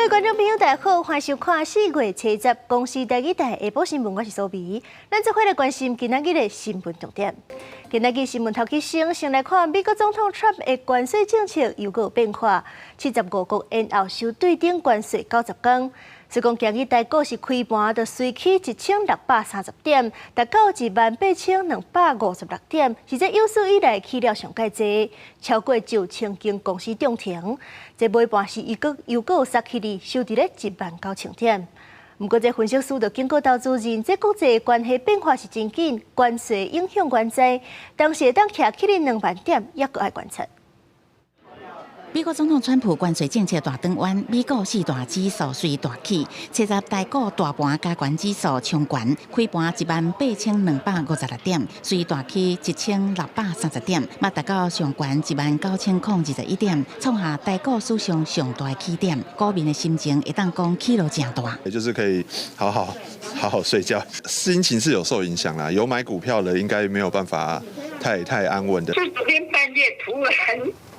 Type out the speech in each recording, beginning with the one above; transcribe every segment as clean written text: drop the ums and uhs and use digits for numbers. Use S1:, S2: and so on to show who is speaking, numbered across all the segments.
S1: 各位观众朋友，大家好，欢迎收看4月7日公视第2台下晡新闻，我是苏眉。咱做伙来关心今仔日的新闻重点。今仔日新闻头起先来看美国总统 Trump 的关税政策又有变化，75国延后收对顶关税90天。虽讲今日台股是开盘就随起1630点，达到18256点，是这有史以来起了上界多，超过9000间公司涨停。这尾盘是又有杀起哩，收伫咧19000点。不过，这分析师就警告投资人，这国际关系变化是真紧，关税影响关在，当时当徛起哩2万点，也搁爱观察。
S2: 美国总统川普关税政策大转弯，美股四大指数随大起，70台股大盘加权指数冲悬，开盘18256点，随大起1630点，嘛达到上悬19021点，创下台股史上上大起点。股民的心情会当讲起落真大，
S3: 也就是可以好好睡觉，心情是有受影响啦。有买股票的应该没有办法太安稳的。
S4: 是昨天半夜突然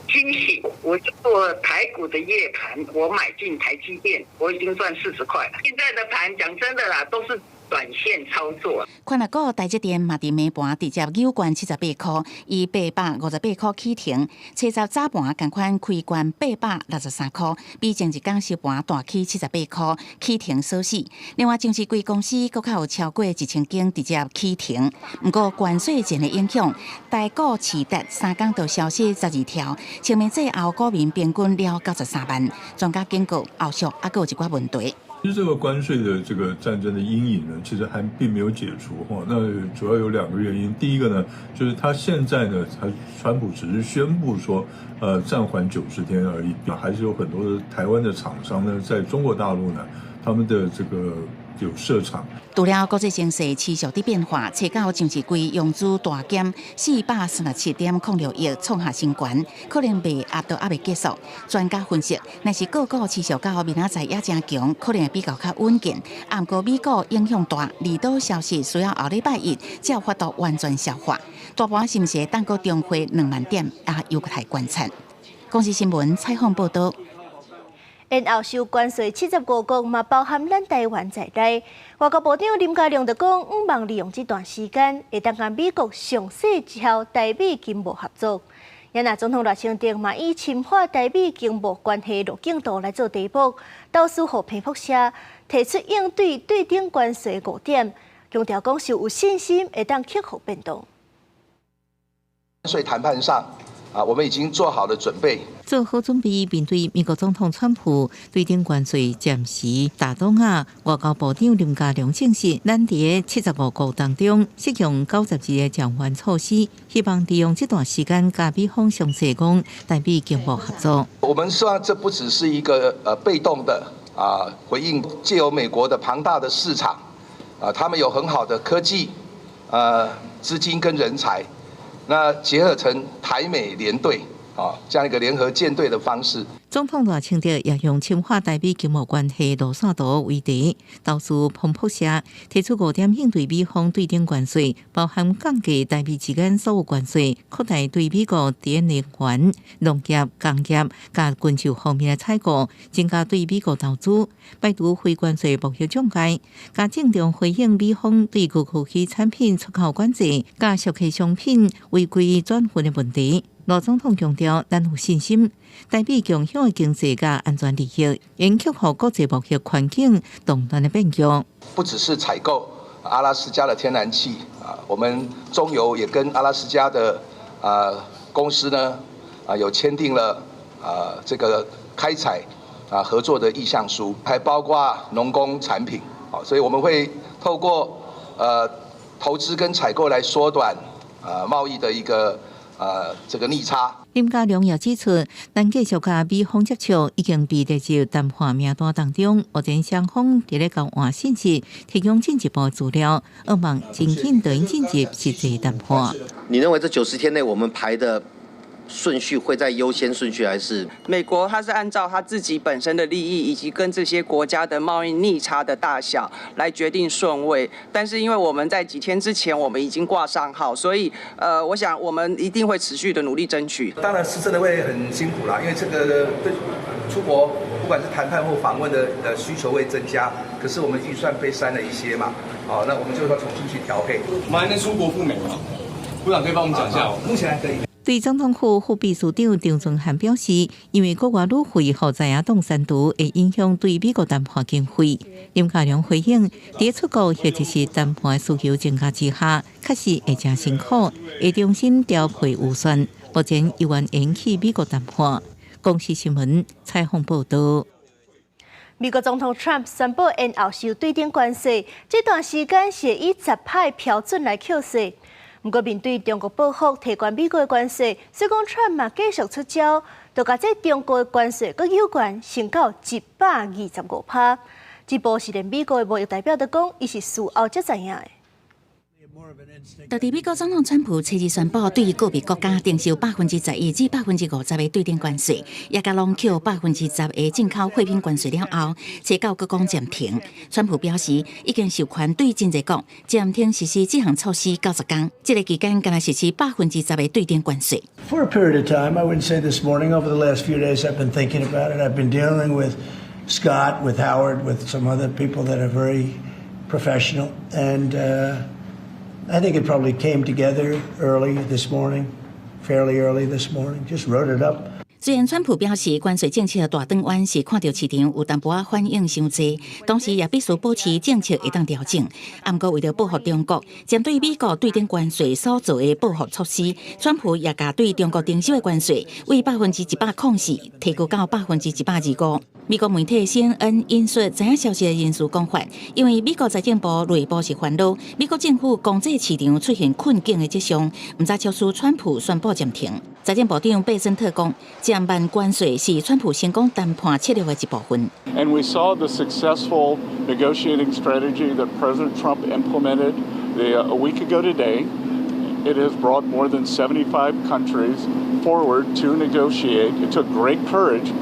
S4: 惊喜，我就做台股的夜盘，我买进台积电，我已经赚40块了。现在的盘讲真的啦，都是短线操作。
S2: 看下股台积电嘛，伫尾盘直接扭关78块，以858块起停。70早盘同款开关863块，比前一天收盘大起78块，起停锁死。另外，上市贵公司阁较有超过1000间直接起停。不过关税战的影响，台股市值3天就消息12条，清明节后股民平均了93万。专家警告，后续还有一寡问题。
S5: 其实这个关税的这个战争的阴影呢，其实还并没有解除哈。那主要有2个原因，第一个呢，就是他现在呢，川普只是宣布说，暂缓90天而已，还是有很多的台湾的厂商呢，在中国大陆呢，他们的这个有设厂。
S2: 除了国际形势持续的变化，车到上市柜融资大减437.06亿，创下新高，可能未压到未结束。专家分析，若是个股持续到明仔载也真强，可能会比较稳健。不过美股影响大，利多消息需要后礼拜一才有法度完全消化。大盘是不是等到重回2万点，也有待观察。公视新闻采访报道。
S1: 延后收关税75国嘛，包含咱台湾在内。外交部长林佳龙就讲，毋望利用这段时间，会当甲美国详细朝台美经贸合作。也那总统赖清德嘛，以深化台美经贸关系路径图来做题目，导师和彭博社提出应对对顶关税5点，强调讲是有信心会当克服变动。
S6: 关税谈判上。我们已经做好了准备，
S7: 做好准备面对美国总统川普对顶关税暂时打动外交部长林佳龙证实，咱伫75国当中适用92个减缓措施，希望利用这段时间甲美方详细讲台美经贸合作。
S6: 我们希望这不只是一个被动的回应，借由美国的庞大的市场他们有很好的科技资金跟人才。那结合成台美联队这样一个联合舰队的方式。
S7: 总统赖清德也用深化台美经贸关系路线图为题，导师彭博社提出5点应对美方对顶关税，包含降低台美之间所有关税，扩大对美国伫能源、农业、工业、甲军售方面的采购，增加对美国投资，摆脱非关税贸易障碍，加正常回应美方对高科技产品出口管制、甲熟客商品违规转运的问题。罗总统强调，咱有信心，台美共享的经济甲安全利益，应克服国际贸易环境动乱的变局。
S6: 不只是采购阿拉斯加的天然气我们中油也跟阿拉斯加的公司呢有签订了这个开采合作的意向书，还包括农工产品所以我们会透过投资跟采购来缩短贸易的一个这个逆差。
S7: 林佳龙也指出，咱继续甲美方接触，已经被列入谈判名单当中。目前双方伫咧交换信息，提供进一步资料，希望真紧就进入实际谈判。
S8: 你认为这90天内我们排的顺序会在优先顺序，还是
S9: 美国它是按照它自己本身的利益以及跟这些国家的贸易逆差的大小来决定顺位？但是因为我们在几天之前我们已经挂上号，所以我想我们一定会持续的努力争取。
S6: 当然是真的会很辛苦啦，因为这个对出国不管是谈判或访问的需求会增加，可是我们预算被删了一些嘛，好，那我们就要重新去调配。
S10: 我们还能出国赴美吗？部长可以帮我们讲一下哦。
S6: 目前还可以。
S7: 对总统府副秘书长张宗涵表示，因为国外旅费和在野党三读会影响对美国谈判经费。林佳龙回应，在出国或者是谈判需求增加之下，确实会真辛苦，会重新调配预算，目前依然延期美国谈判。公视新闻采访报道。
S1: 美国总统 Trump 宣布延后收对顶关税，这段时间是以10派标准来扣税。不过，面对中国报复提高美国的关税，所以讲 Trump 嘛继续出招，就把这中国的关税搁有关升到125%。这波是连美国的贸易代表都讲，伊是事后才知影的。
S2: 就伫美国总统川普初日宣布，对于个别国家征收11%至50%的对顶关税，也甲拢扣10%的进口货品关税了后，车到各讲暂停。川普表示，已经授权对真济国暂停实施这项措施90天，这个期间敢若实施10%的对顶关税。
S11: For a period of time, I wouldn't say this morning. Over the last few days, I've been thinking about it. I've been dealing with Scott, with Howard, with some other people that are very professional, and I think it probably came together early this morning, fairly early this morning. Just wrote it up.
S2: 虽然川普表示关税政策大转弯是看到市场有淡薄仔反应伤济，同时也必须保持政策会当调整。不过为了报复中国，针对美国对顶关税所做的报复措施，川普也把对中国征收的关税为104%提高到125%。美国媒体 CNN 引述知影消息的人士讲法，因为美国财政部、内部是烦恼，美国政府经济市场出现困境的迹象，唔知超出川普宣布暂停。财政部长贝森特讲，减慢关税是川普成功谈判策略的一部分。
S12: And we saw the successful negotiating strategy that President Trump implemented a week ago today. It has brought more than 75 countries forward to negotiate. It took great courage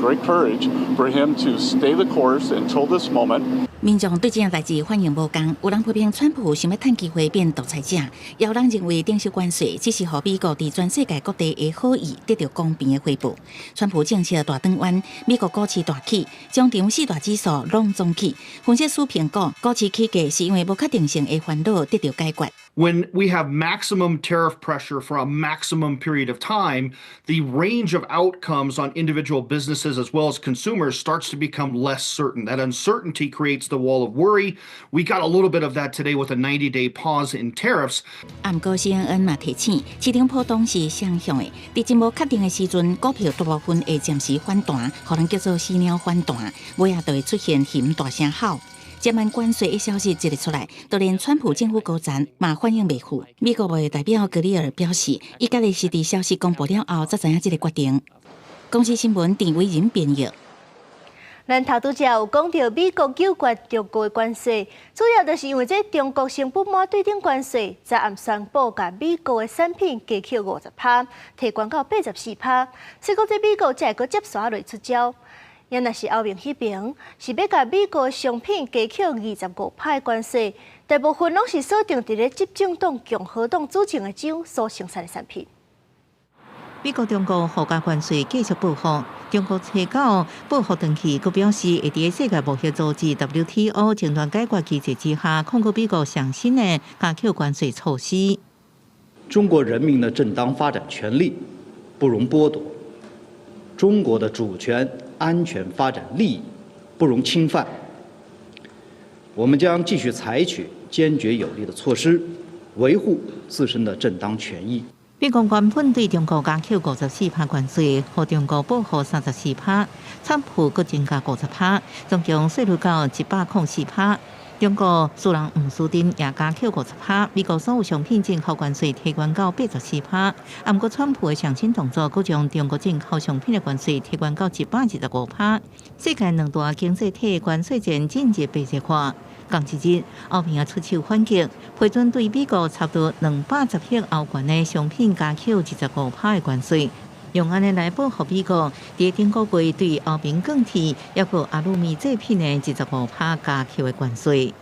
S12: for him to stay the course until this moment.
S2: 民众对这件代志反应无同，有人批评川普想要趁机会变独裁者，也有人认为征收关税只是予美国伫全世界各地的好意得到公平的回报。川普政策大转弯，美国股市大起，将场4大指数拢总起。分析师评估，股市起价是因为无确定性的烦恼得到解决。
S13: When we have maximum tariff pressure for a maximum period of time, the range of outcomes on individual businesses as well as consumers starts to become less certain. That uncertainty creates the wall of worry. We got a little bit of that today with a 90-day pause in tariffs.
S2: 不过 CNN 嘛提醒，市场波动是双向的，在真无确定的时阵，股票大部分会暂时反弹，可能叫做死鸟反弹，尾也就会出现嫌大声吼。减慢关税的消息一日出来，就连川普政府高层嘛反应袂赴。美国贸易代表格里尔表示，伊家己是伫消息公布了后才知影这个决定。公司新闻郑伟仁编译。
S1: 咱头拄则有讲到美国纠决中国的关税，主要就是因为这中国成不满对顶关税，昨暗宣布甲美国的产品加扣50%，提悬到84%，所以讲这美国才会阁接续落出招。也若是后面迄边是要甲美国商品加扣25%的关税，大部分拢是锁定伫咧执政党共和党组成的州所生产的产品。
S7: 美国中国附加关税继续报复，中国车九报复长期，佮表示会伫世界贸易组织 WTO 争端解决机制之下，控告美国上新的加扣关税措施。
S14: 中国人民的正当发展权利不容剥夺，中国的主权、安全、发展利益不容侵犯。我们将继续采取坚决有力的措施，维护自身的正当权益。
S7: 美国原本对中国加扣54%关税，和中国报复34%，川普阁增加50%，总共税率到104%。中国私人唔输丁也加扣50%，美国所有商品进口关税提悬到84%。不过，川普的上新动作，佫将中国进口商品的关税提悬到125%。世界两大经济体的关税战进一步白热化。刚一日，欧盟也出手反击，批准对美国差不多210亿欧元的商品加扣25%的关税。用安尼来保护美国。伫顶个月对欧盟钢铁要个阿鲁米制品的25%加扣的关税。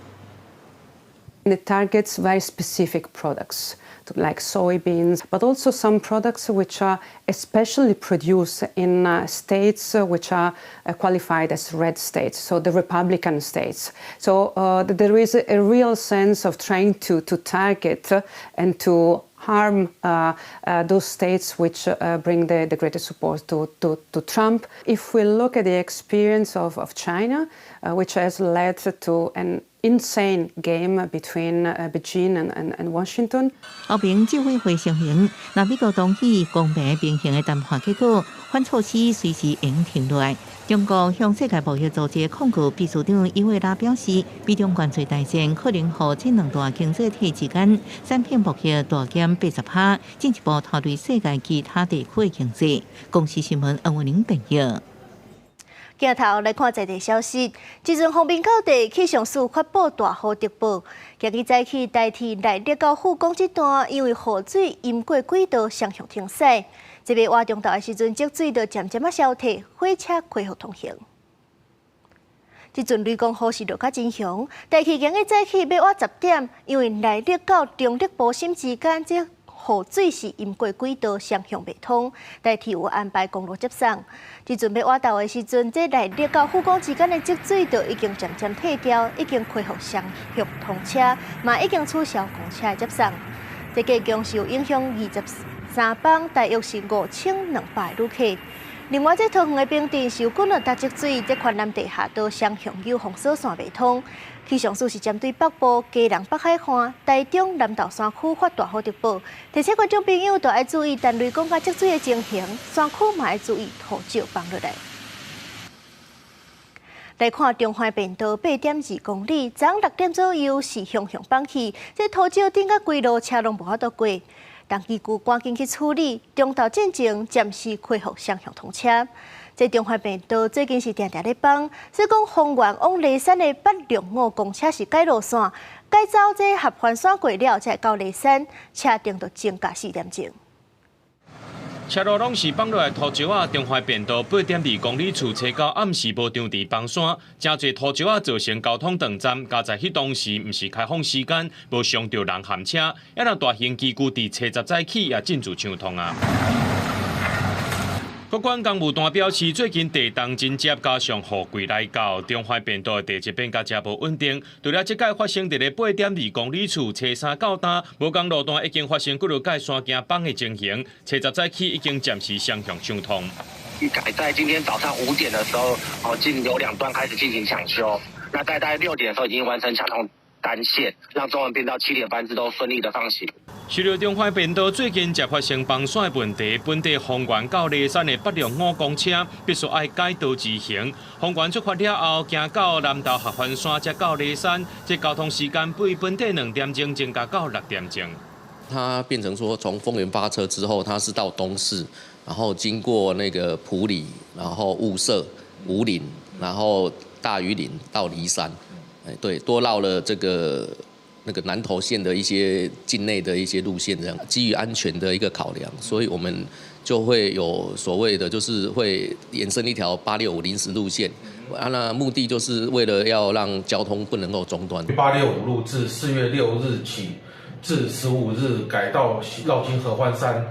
S15: It targets very specific products like soybeans, but also some products which are especially produced in states which are qualified as red states, so the Republican states. So there is a real sense of trying to target and to harm those states which bring the greatest support to Trump. If we look at the experience of China, which has led to an insane game between Beijing and Washington.
S7: 欧盟执委会承认，若美国同意公平平衡的谈判结果，反措施随时应停落来。中国向世界贸易组织控股秘书长伊维拉表示，美中关税大战可能互这两大经济体之间产品贸易大减80%，进一步拖累世界其他地区的经济。公司新闻恩文玲报道。
S1: 镜头来看在地消息，自从方便到地气象署发布大雨特报，今日早起代替内力到富港这段，因为雨水淹过轨道，双向停驶。这边活中昼的时阵，积水就渐渐消退，火车恢复通行。这阵雷公雨势落较真强，代替今日早起要活10点，因为内力到中立保心之间这雨水是淹过轨道，双向未通，代替有安排公路接送。即阵要挖到的时阵，这内力到富港之间的积水就已经渐渐退掉，已经恢复双向通车，嘛已经取消公车的接送。这个共是有影响23班，大约是5200个旅客。另外，这桃园的冰镇是有滚了大积水，这环南地下道双向有封锁线未通。气象署是针对北部、基隆、北海岸、台中、南投山区发大雨特报，提醒观众朋友都要注意但雷公甲积水的情形，山区嘛要注意雨少放落来。来看中环便道8.2公里，早上6点左右是向放弃，这土石顶甲规路车拢无法度过。当机构赶紧去处理，中道进前暂时恢复双向通车。这中环便道最近是常常咧放，所以讲丰原往梨山的865公车是改路线，改走这合环线过了才到梨山，车程就增加4点钟。
S16: 车路拢是放落来土石啊，中环便道8.2公里处车到暗时无张伫放山，真侪土石啊造成交通断站。加在迄当时毋是开放时间，无伤到人陷车，也让大型机具伫车10早起也进驻畅通啊。国管公务单表示，最近地动真接，加上雨季来到，中环便道地质变甲真无稳定。除了即届发生伫咧8.2公里处车3到单，无讲路段已经发生几落界山径崩的情形，车10早起已经暂时双向畅通。
S17: 改在今天早上5点的时候，有2段开始进行抢修，那大概6点的时候已经完成抢通单线，让中环便道7点班次都顺利的放行。
S16: 除了中环便道最近才发生崩线的问题，本地丰原到梨山的865公车必须爱改道直行。丰原出发了后，行到南投合欢山，才到梨山，这交通时间比本地2点钟增加到6点钟。
S18: 它变成说，从丰原发车之后，它是到东势，然后经过那个埔里，然后雾社、武岭，然后大屿岭到梨山，对，多绕了那个南投县的一些境内的一些路线，这样基于安全的一个考量，所以我们就会有所谓的，就是会延伸一条865临时路线，那目的就是为了要让交通不能够中断。
S19: 865路自4月6日起至15日改道绕经合欢山，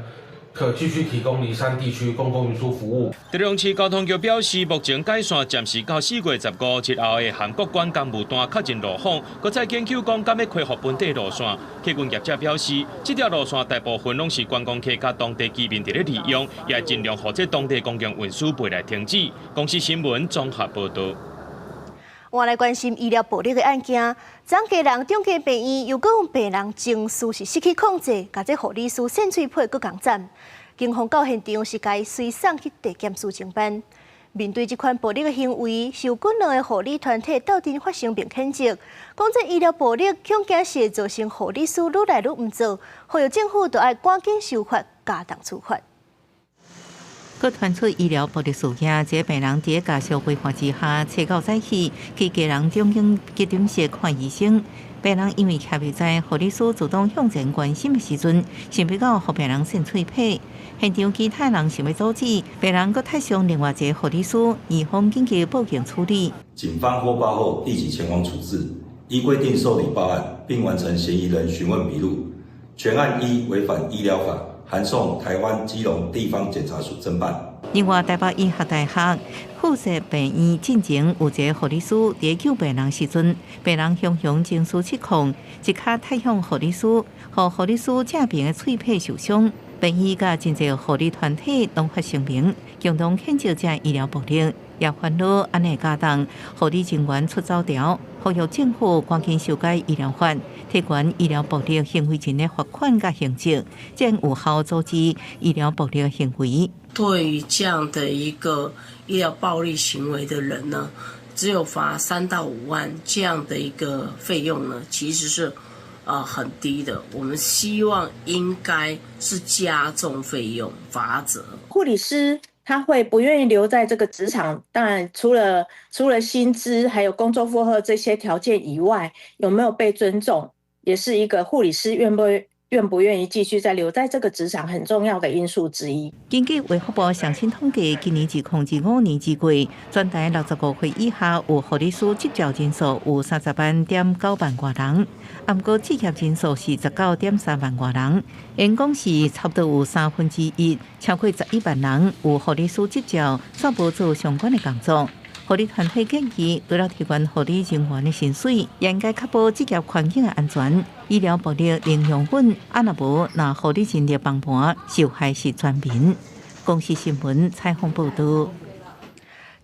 S19: 可继续提供梨山地区公共运输服务。
S16: 台中市交通局表示，目前改线暂时到4月15日后的韩国管公务段确认路况，搁再研究讲敢要恢复本地路线。客运业者表示，这条路线大部分拢是观光客甲当地居民伫咧利用，也尽量或者当地公共运输袂来停止。公司新闻综合报道。
S1: 换来关心医疗暴力的案件，张家人中间病院又讲病人情绪是失去控制，甲这护理师扇嘴皮搁共斩。警方到现场是甲伊随送去地检署侦办。面对这款暴力的行为，受军两个护理团体斗阵发声并谴责，讲这医疗暴力恐惊是造成护理师愈来愈唔做，呼吁政府都要赶紧修法，加重处罚。
S7: 佮传出医疗暴力事件，这病人伫家属规划之下，初9早起去家人中央急诊室看医生。病病人因为徛袂在护理师主动向前关心的时阵，先被到互病人先脆皮。现场其他人想要阻止，病人佫踢伤另外一个护理师，疑方紧急报警处理。
S20: 警方获报后立即前往处置，依规定受理报案，并完成嫌疑人询问笔录。全案依违反医疗法，函送台湾基隆地方检察署侦办。
S7: 另外，台北医学大学附设病院进前有一个护理师在救病人时阵，病人雄雄情绪失控，一脚踢向护理师，互护理师正面的脆皮受伤。病院甲真侪护理团体拢发声明，共同谴责这医疗暴力，也烦恼安尼家当护理人员出走条，呼吁政府赶紧修改医疗法，提悬医疗暴力行为人的罚款甲刑责，才有效阻止医疗暴力行为。
S21: 对于这样的一个医疗暴力行为的人呢，只有罚3到5万这样的一个费用呢，其实是很低的。我们希望应该是加重费用罚则。
S22: 护理师他会不愿意留在这个职场，当然除了薪资还有工作负荷这些条件以外，有没有被尊重，也是一个护理师愿不愿意继续再留在这个职场很重要的因素之一。
S7: 根据卫福部上新统计，今年2025年之季，全台65岁以下有护理师执照人数有30.9万多人，不过职业人数是19.3万多人，员工是差不多有1/3，超过11万人有护理师执照，却无做相关的工作。护理团体建议，除了提高护理人员的薪水，也应该确保职业环境的安全。医疗暴力零容忍，若无，那护理人力崩盘，受害是全民。公视新闻采访报道。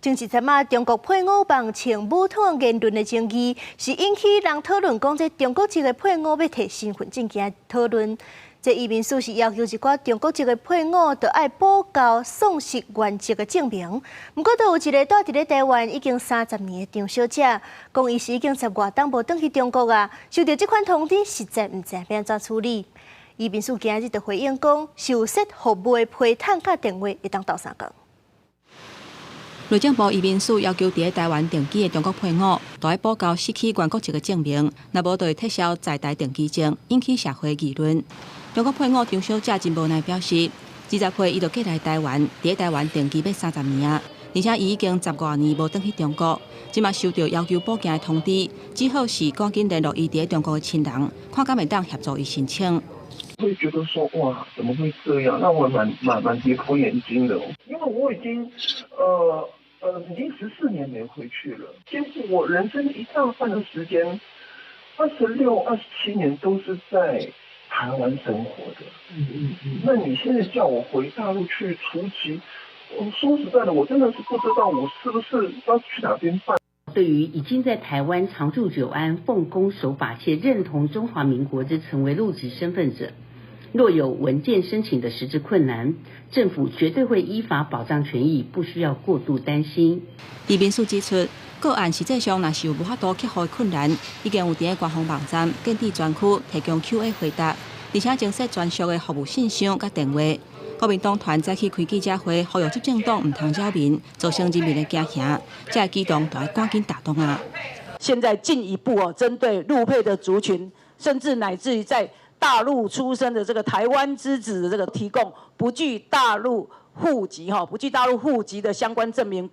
S1: 前一阵啊，中国配偶帮请武统言论的争议，是引起人讨论讲，这中国籍的配偶要摕身份证件讨论。这移民署是要求一寡中国籍的配偶，都要补交丧失原籍的证明。不过，都有一个住伫咧台湾已经30年的张小姐，讲伊是已经10外档无转去中国啊，收到这款通知，实在唔知要安怎处理。移民署今日就回应讲，受设服务的批探甲电话会当斗3工。
S23: 内政部移民署要求伫台湾定居的中国配偶，都要补交失去原国籍的证明，若无就会撤销在台定居证，引起社会议论。中国配偶张小姐真无奈表示，20岁伊就嫁来台湾，伫台湾定居要30年啊，而且伊已经10多年无转去中国，即马收到要求补件的通知，只好是赶紧联络伊伫中国的亲人，看敢会当协助伊申请。
S24: 会觉得说哇，怎么会这样？让我蛮跌破眼镜的，因为我已经14年没回去了，几乎我人生一大半的时间，26、27年都是在台湾生活的。那你现在叫我回大陆去除籍，说实在的，我真的是不知道我是不是要去哪边办。
S25: 对于已经在台湾常驻久安、奉公守法且认同中华民国之成为陆籍身份者，若有文件申请的实质困难，政府绝对会依法保障权益，不需要过度担心。
S23: 移民署指出，个案实际上若是有无法度克服的困难，已经有伫官方网站建立专区提供 Q&A 回答，而且增设专属的服务信箱甲电话。国民党团再去开记者会，呼吁执政党唔通扰民，造成人民的惊吓，这个举动都要赶紧打动啊！
S26: 现在进一步针对陆配的族群，甚至乃至于在大陆出生的这个台湾之子的这个提供不具大陆户籍的相关证明。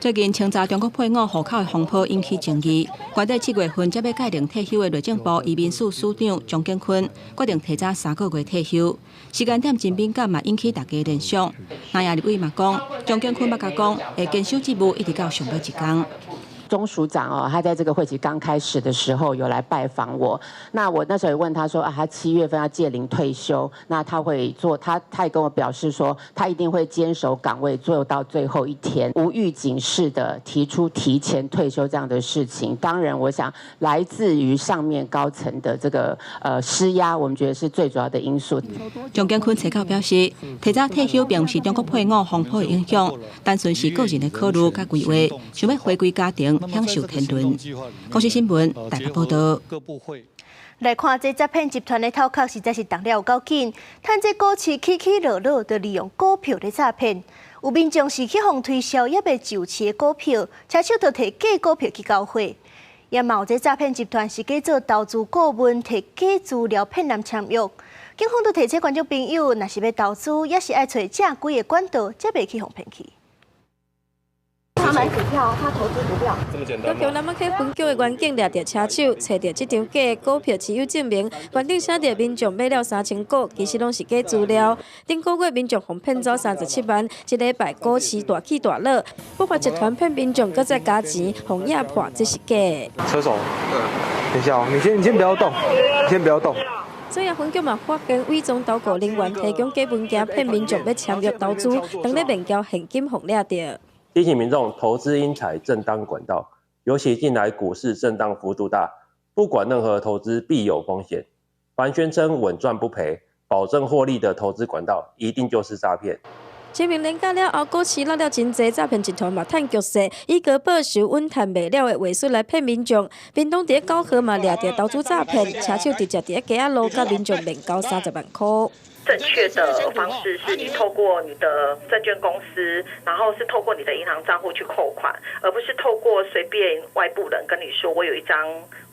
S23: 最近清查中国配偶户口的风波引起争议，关在7月份才要界定退休的内政部移民署署长张建坤决定提早3个月退休，时间点真敏感嘛，引起大家联想。那也立委嘛讲，张建坤捌甲讲会坚守职务一直到上尾1天。
S27: 钟署长他在这个会期刚开始的时候有来拜访我，那我那时候也问他说他7月份要届龄退休，那他会做他也跟我表示说他一定会坚守岗位做到最后一天，无预警式的提出提前退休这样的事情。当然我想来自于上面高层的这个施压，我们觉得是最主要的因素。
S23: 张建坤采购表示，提早退休并不是中国配偶风波的影响，单纯是个人的考虑甲规划，想要回归家庭享受天伦。公视新闻台北报道。
S1: 来看这诈骗集团的头壳实在是动了有够紧，趁这股市起起落落，就利用股票来诈骗。有民众是去互推销也未就市的股票，车手就摕假股票去交货。也嘛有这诈骗集团是假做投资顾问，摕假资料骗人签约。警方都提醒观众朋友，若是要投资，也是爱找正规的管道，才袂去互骗去。
S3: 他买股票，他投资股票，
S4: 这么简单吗？
S3: 高雄南门区分局的员警掠着车手，找到这张假的股票持有证明，原顶写着民众买了3000股，其实拢是假资料。顶个月民众互骗走37万，一礼拜股市大起大落，不法集团骗民众，搁再加钱，互压破这是假。
S4: 车手，等一下哦，你先不要动，你先不要动。
S3: 所以分局嘛发现伪装投顾人员提供假文件骗民众要签约投资，当咧面交现金互掠着。
S5: 提醒民众投资应采正当管道，尤其近来股市震荡幅度大，不管任何投资必有风险。凡宣称稳赚不赔、保证获利的投资管道，一定就是诈骗。
S3: 清明连假了后，股市落了真侪诈骗集团嘛趁局势，以高报酬稳赚袂了的话术来骗民众。屏东伫高和嘛掠着投资诈骗，车手直接伫街仔路甲民众面交30万块。
S6: 正确的方式是你透过你的证券公司，然后是透过你的银行账户去扣款，而不是透过随便外部人跟你说我有一张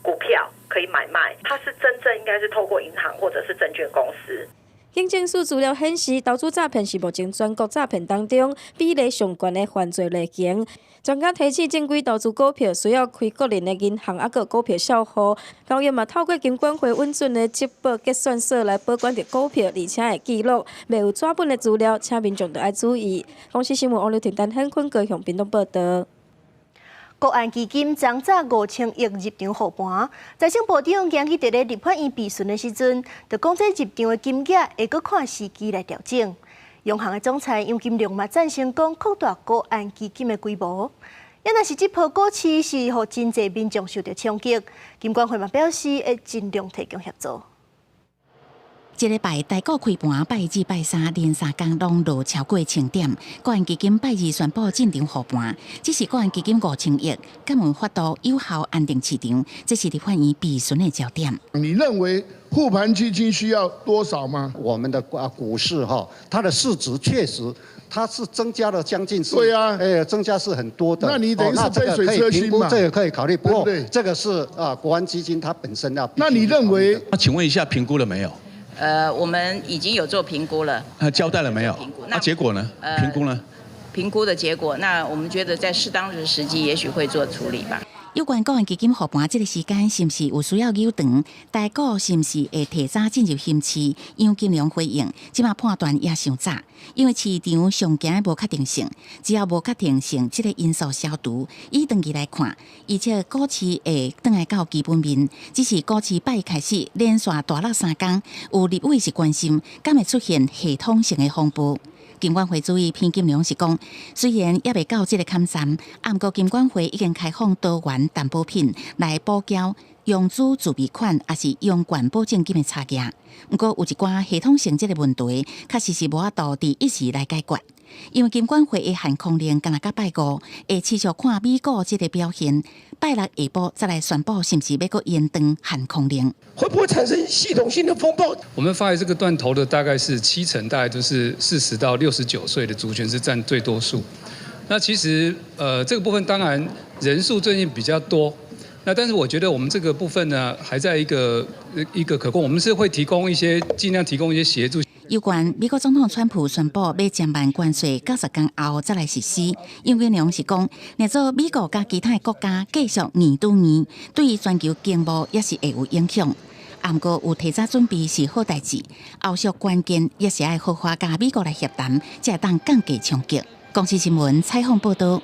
S6: 股票可以买卖。它是真正应该是透过银行或者是证券公司。
S3: 警政署资料显示，投资诈骗是目前全国诈骗当中比例上悬的犯罪类型。专家提醒，正规投资股票需要开个人的银行，还有股票账户。高院嘛透过金管会稳准的接报结算所来保管着股票，而且会记录，未有纸本的资料，请民众都要注意。公司新闻王刘婷、陈汉坤高雄屏东报道。国安基金总值5000亿入场护盘，财政部长今日伫咧立法院备询的时阵，就讲这入场的金额会搁看时机来调整。央行的总裁杨金龙嘛赞成讲扩大国安基金的规模。也若是这波股市是互真侪民众受到冲击，金管会嘛表示会尽量提供协助。
S2: 这礼拜台股开盘，拜二、拜三连3天拢落超过1000点。国安基金拜二宣布进场护盘，只是国安基金5000亿，敢有法度有效安定市场？这是立法院备询的焦点。
S8: 你认为护盘基金需要多少吗？
S9: 我们的股市它的市值确实它是增加了将近
S8: 对啊，
S9: 增加是很多的。
S8: 那你等于是杯水车薪嘛？
S9: 这个可以考虑，不过
S8: 对
S9: 这个是国安基金它本身要。
S8: 那你认为？
S10: 那请问一下，评估了没有？
S28: 我们已经有做评估了。
S10: 交代了没有？那结果呢？评估呢？
S28: 评估的结果，那我们觉得在适当的时机，也许会做处理吧。
S2: 有关国安基金护盘这个时间是不是有需要扭长？台股是不是会提早进入熊市？杨金龙回应，即马判断也伤早，因为市场上惊无确定性，只要无确定性，这个因素消除，以长期来看，而且股市会转来到基本面。只是股市拜开始连续大落3天，有立委是关心，敢会出现系统性的风波。金管会主委偏金良是讲，虽然也未到这个坎站，不过金管会已经开放多元担保品来补交用资自备款，也是用管保证金的差价。不过有一寡系统性这个问题，确实是无法度伫一时来解决。因为金管会的限空令今日到拜5，会持续看美股这个表现，拜6下晡再来宣布是不是要搁延长限空令。
S29: 会不会产生系统性的风暴？
S30: 我们发现这个断头的大概是70%，大概都是40到69岁的族群是占最多数。那其实这个部分当然人数最近比较多，那但是我觉得我们这个部分呢还在一个可控，我们是会尽量提供一些协助。
S2: 有关美国总统川普宣布要减慢关税，90天后再来实施。杨金龙是讲，若做美国甲其他的国家继续年对年，对于全球经贸也是会有影响。不过有提早准备是好代志，后续关键也是要好好甲美国来协谈，才会当降低冲击。公司新闻采访报道。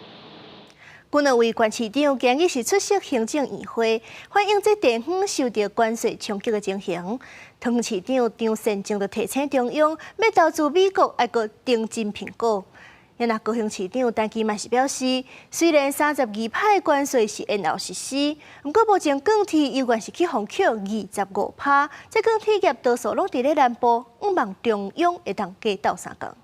S1: 军委会关市长今日是出席行政院会，反映这地方受到关税冲击的情形。汤市长张善政就提醒中央，要投资美国要搁定金评估。也那高雄市长陈其迈是表示，虽然32%关税是延后实施，不过目前钢铁依然是去封扣25%，这钢铁业多数拢伫咧南部，望中央会当加斗3天。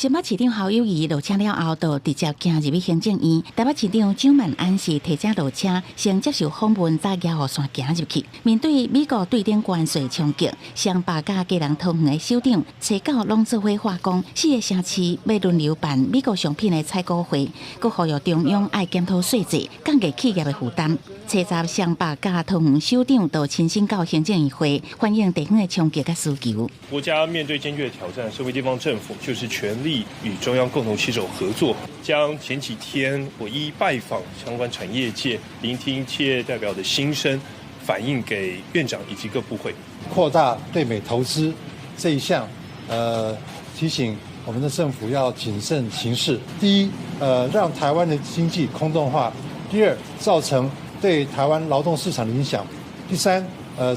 S2: 新北市长侯友宜落车了后，就直接行入去行政院。台北市长蒋万安是提早落车，先接受访问，再摇后线行入去。面对美国对顶关税冲击，双北甲基隆桃园的首长车到拢做伙化工，4个城市要轮流办美国商品的采购会，佮呼吁中央爱检讨税制，降低企业的负担。车站双北甲桃园首长都亲身到行政议会，反映地方的冲击甲需求。
S11: 国家面对艰巨的挑战，身为地方政府就是全力与中央共同携手合作，将前几天我一拜访相关产业界，聆听企业代表的心声，反映给院长以及各部会，
S12: 扩大对美投资这一项，提醒我们的政府要谨慎行事。第一，让台湾的经济空洞化；第二，造成对台湾劳动市场的影响；第三，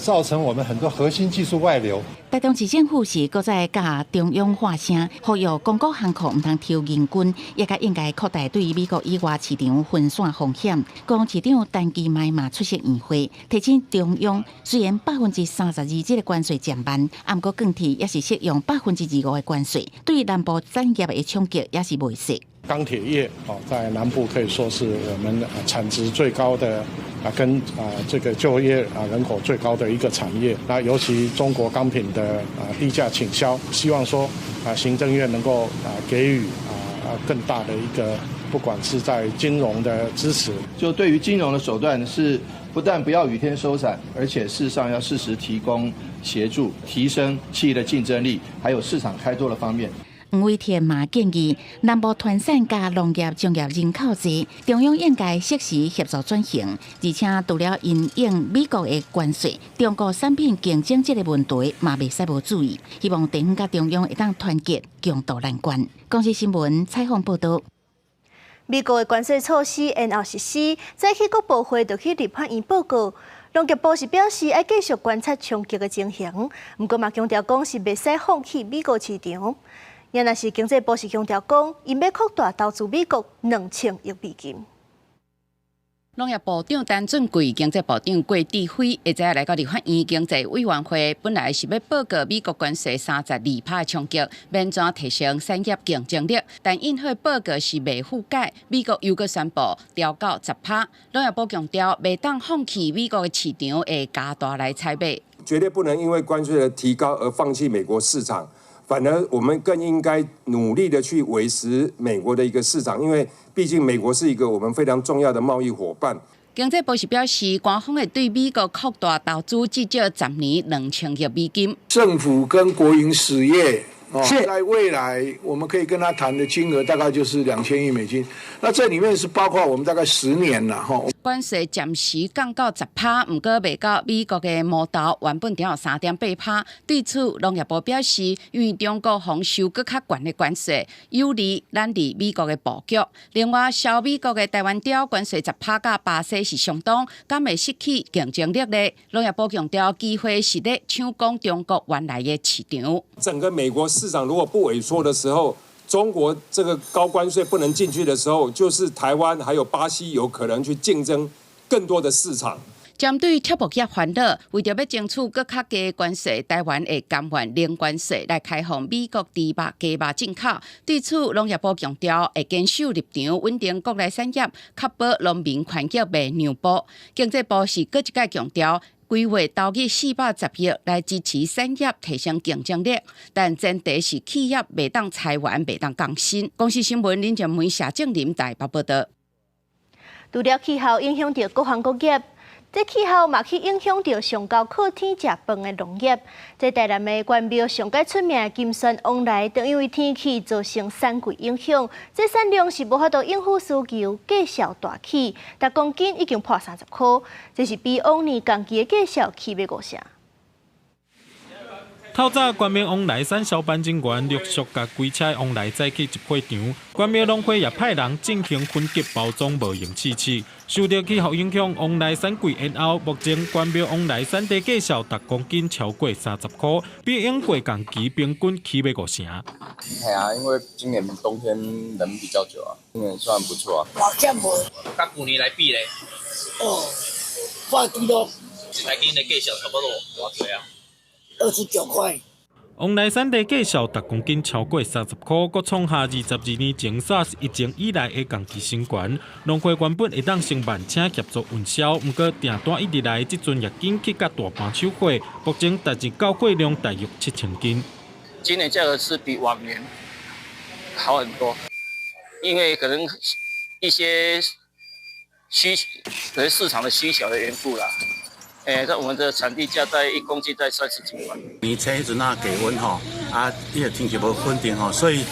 S12: 造成我们很多核心技术外流。
S2: 台中市政府是搁再甲中央发声，呼吁公国航空唔通抽人均，也甲应该扩大对美国以外市场分散风险。公市长陈其迈嘛出席议会，提醒中央虽然32%这个关税减慢，不过钢铁也是适用25%的关税，对南部产业的冲击也是袂小。
S9: 钢铁业在南部可以说是我们产值最高的跟这个就业人口最高的一个产业。那尤其中国钢品的低价倾销，希望说行政院能够给予更大的一个，不管是在金融的支持，
S13: 就对于金融的手段是不但不要雨天收伞，而且事实上要适时提供协助，提升企业的竞争力，还有市场开拓的方面。
S2: 黄伟田嘛建议，南部团产加农业种业人口多，中央应该适时协助转型，而且除了因应美国的关税，中国产品竞争这个问题嘛袂使无注意。希望地方甲中央会当团结，共度难关。公司新闻采访报道。
S1: 美国的关税措施然后实施，再去各部会就去立法院报告。农业部是表示要继续观察冲击的情形，不过嘛强调讲是袂使放弃美国市场。也那是经济部是强调讲，因要扩大投资美国2000亿美金。
S14: 农业部长陈俊贵、经济部长郭志辉，会再来到立法院经济委员会，本来是要报告美国关税32%的冲击，免怎提升产业竞争力，但因会报告是未覆盖，美国又搁宣布调到10%。农业部强调，袂当放弃美国的市场，会加大来采买，
S15: 绝对不能因为关税的提高而放弃美国市场。反而我们更应该努力的去维持美国的一个市场，因为毕竟美国是一个我们非常重要的贸易伙伴。
S14: 经济部是表示，官方会对美国扩大投资至少10年2000亿美金。
S8: 政府跟国营实业在未来我们可以跟他谈的金额大概就是2000亿美金，那这里面是包括我们大概10年了哈。
S14: 关税暂时降到10%，不过未到美国的模头原本只有3.8%。对此，农业部表示，因为中国防收更较悬的关税，有利咱伫美国的布局。另外，小美国的台湾雕关税10%甲巴西是相当，敢会失去竞争力呢？农业部强调，机会是咧抢攻中国原来的市场。
S15: 整个美国市场如果不萎缩的时候，中国这个高关税不能进去的时候，就是台湾还有巴西有可能去竞争更多的市场。
S14: 针对畜牧业烦恼，为着要争取更较低关税，台湾会甘愿零关税来开放美国猪肉、鸡肉进口。对此，农业部强调会坚守立场，稳定国内产业，确保农民权益袂让步。经济部是搁一届强调，规划投入410亿来支持产业提升竞争力，但前提是企业袂当裁员、袂当降薪。公司新闻林正梅、谢正林台北报道。
S1: 除了气候影响到各行各业，这气候嘛去影响到上高靠天食饭的农业。在台南的关庙上界出名的金山往来，都因为天气造成产季影响，这产量是无法度应付需求，价销大起，每公斤已经破30块，这是比往年同期的价销起要5成。
S16: 透早，关庙往来产销班警员陆续甲几车往来载去集会场，关庙农会也派人进行分级包装无用试吃。受到气候影响，往来产季延后，目前关庙往来产地价销每公斤超过30块，比应过同期平均起要5成。
S17: 系啊，因为今年冬天冷比较久啊，今年算不错啊。
S18: 哇，减无？
S17: 甲去年来比咧？
S18: 哦，半斤咯。
S17: 来今年的价销差不多偌济啊？
S18: 29块。
S16: 往来产地计销10公斤超过30块，搁创下22年前SARS 疫情以来的同期新高。农会原本会当成万请协助运销，不过订单一直来，即阵也紧去甲大盘收货，目前达至交货量大约7000斤。
S7: 今年价格是比往年好很多，因为可能一些可能市场的需求的缘故啦。在我们的产地价在1公斤在30几万。
S18: 年初迄阵啊，低温吼，因为天气无稳定吼，所以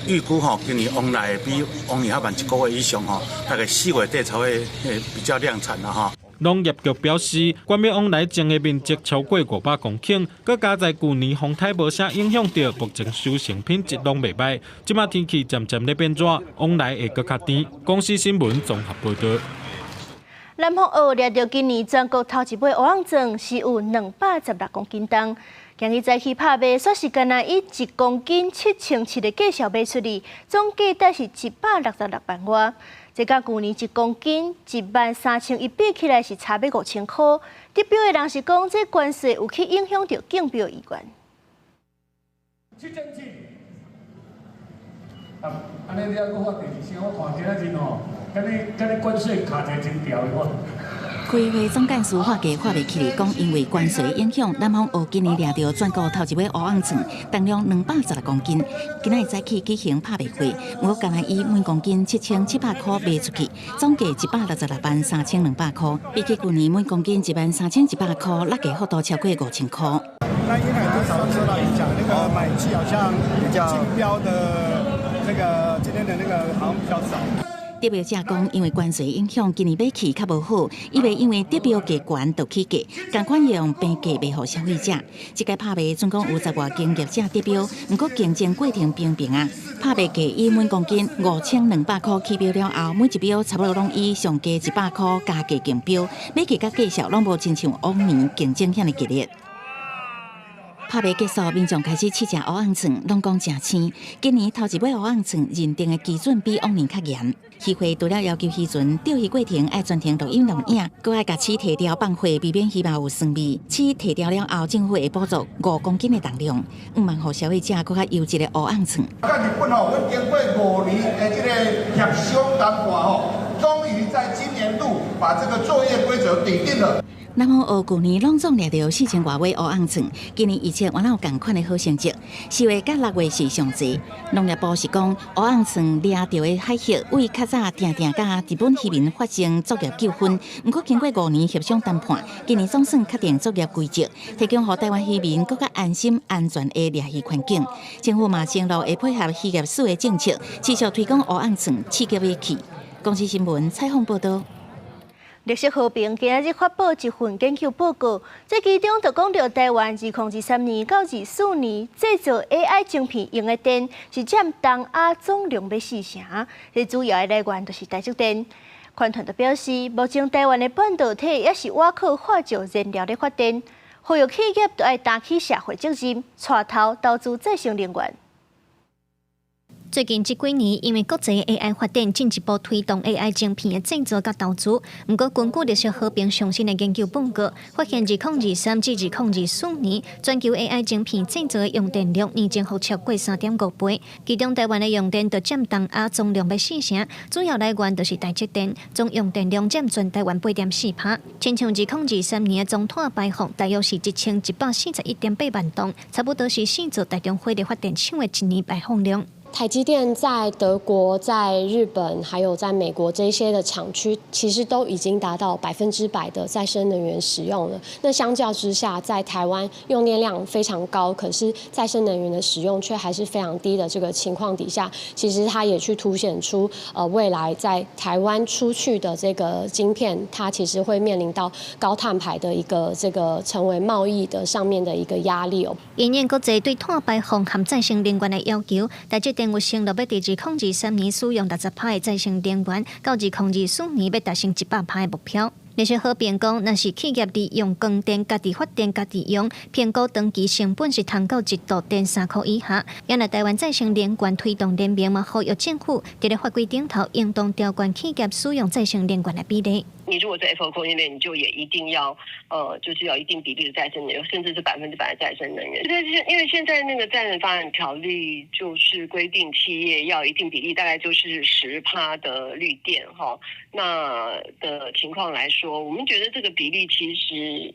S18: 预估吼，今年往来比往年还慢1个月以上吼，大概4月底才会比较量产啦吼。
S16: 农业局表示，关庙往来种的面积超过500公顷，佮加在去年风台无啥影响到，目前收成品质拢袂歹。即马天气渐渐咧变热，往来会佮较甜。公司新闻综合报道。
S1: 南方蚵掠到今年全国头一尾蚵仔钻是有216公斤重。今日早起拍卖，煞是干那以1公斤7700的价销卖出去，总价值是166万外。这甲去年1公斤13100比起来是差要5000块。得标的人是讲，这关税有去影响到竞标意愿。
S19: 安尼你还佫发第二声，我看今仔日哦，敢你关税卡者真调的我。
S2: 开会总干事发价发袂起嚟，讲因为关税影响，南方蚵今年掠到全国头一尾蚵仔钻，重量216公斤。今仔早起举行拍卖会，我干来以每公斤7700块卖出去，总价166万3200块，比起去年每公斤13100块，落价幅度超过5000块。
S19: 那因为多少会受到影响，那个买气好像竞标的那个今天的那个好像比较少。
S2: 得标者讲，因为关税影响，今年买气较无好，以为因为得标价悬就起价，同款用平价卖予消费者。这届拍卖总共有10外间业者得标，不过竞争过程平平啊。拍卖价以每公斤5200块起标了后，每一标差不多拢以上价100块加价竞标，买价甲价销拢无亲像往年竞争遐尼激烈。拍卖结束，民众开始试食蚵仔钻，拢讲真鲜。今年头一尾蚵仔钻认定的基准比往年较严。渔会除了要求渔船钓鱼过程爱全程录音录影，搁爱甲刺摕掉放货，避免鱼肉有酸味。刺摕掉了后，政府会补助5公斤的重量，毋望互消费者搁较优质的蚵仔钻。
S29: 甲日本吼，阮经过5年的这个协商谈判吼，终于在今年度把这个作业规则拟定了。
S2: 南方蚵去年拢总掠到4000多尾蚵仔钻，今年预测原有同款的好成绩。4月甲6月是上济。农业部是讲，蚵仔钻掠到的海蟹，为较早定甲日本渔民发生作业纠纷，不过经过5年协商谈判，今年总算确定作业规则，提供予台湾渔民更加安心安全的掠鱼环境。政府嘛承诺会配合渔业署的政策，持续推广蚵仔钻刺激尾气。公司新闻采访报道。
S1: 绿色和平今日发布一份研究报告，这其中就讲到台湾2023年到24年制造 AI 晶片用的电是占东亚总量的4成，这主要的来源就是台积电。团团就表示，目前台湾的半导体也是倚靠化石燃料的发电，呼吁企业都要担起社会责任，带头投资再生能源。
S20: 最近这几年，因为国际 AI 发展，进一步推动 AI 晶片的制造甲投资。不过，根据绿色和平上新的研究报告，发现2023至2024年，全球 AI 晶片制造的用电量年增幅超过3.5倍。其中，台湾的用电就占东亚总量的4成，主要来源就是台积电，总用电量占全台湾8.4%。亲像2023年的总碳排放大约是1141.8万吨，差不多是4座大中火力发电厂的一年排放量。
S21: 台积电在德国、在日本还有在美国这些的厂区，其实都已经达到100%的再生能源使用了。那相较之下，在台湾用电量非常高，可是再生能源的使用却还是非常低的这个情况底下，其实它也去凸显出未来在台湾出去的这个晶片，它其实会面临到高碳排的一个这个成为贸易的上面的一个压力哦。
S20: 因应国际对碳排放和再生能源的要求，台积电有承诺要在2023年使用60%的再生能源，到2024年要达成100%的目标。绿色和平讲，若是企业利用光电家己发电家己用，评估长期成本是通到1度电3块以下。原来台湾再生能源推动联盟嘛，呼吁政府伫咧法规顶头应当调悬企业使用再生能源的比例。
S3: 你如果在 F2供应链，你就也一定要就是要一定比例的再生能源，甚至是100%的再生能源。因为现在那个再能发展条例就是规定企业要一定比例，大概就是10%的绿电哈。那的情况来说，我们觉得这个比例其实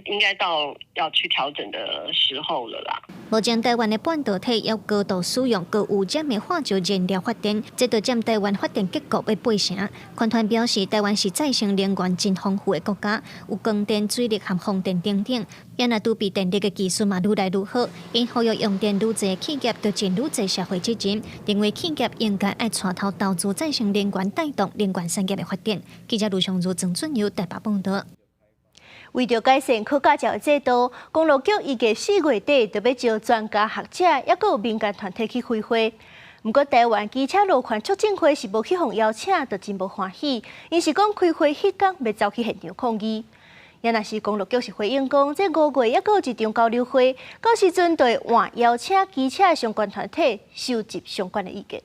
S3: 应该到要去调整的时候了啦。
S20: 目前台湾的半导体要高度使用高污染的化石燃料发电，这就占台湾发电结构的8成。官团表示，台湾是再生能源真丰富的国家，有光电、水力和风电等等。也若拄比电力的技术嘛愈来愈好，因呼吁用电愈侪的企业就尽愈侪社会责任，认为企业应该爱带头投资再生能源，带动能源产业的发展。记者卢尚如、郑俊友台北报道。为着改善考驾照制度，公路局预计4月底就要招专家学者，也阁有民间团体去开会。不过，台湾机车路权促进会是无去互邀请，就真无欢喜。因是讲开会迄天要走去现场抗议。也若是公路局是回应讲，这5月也阁有一场交流会，到时阵对换邀请机车相关团体收集相关的意见。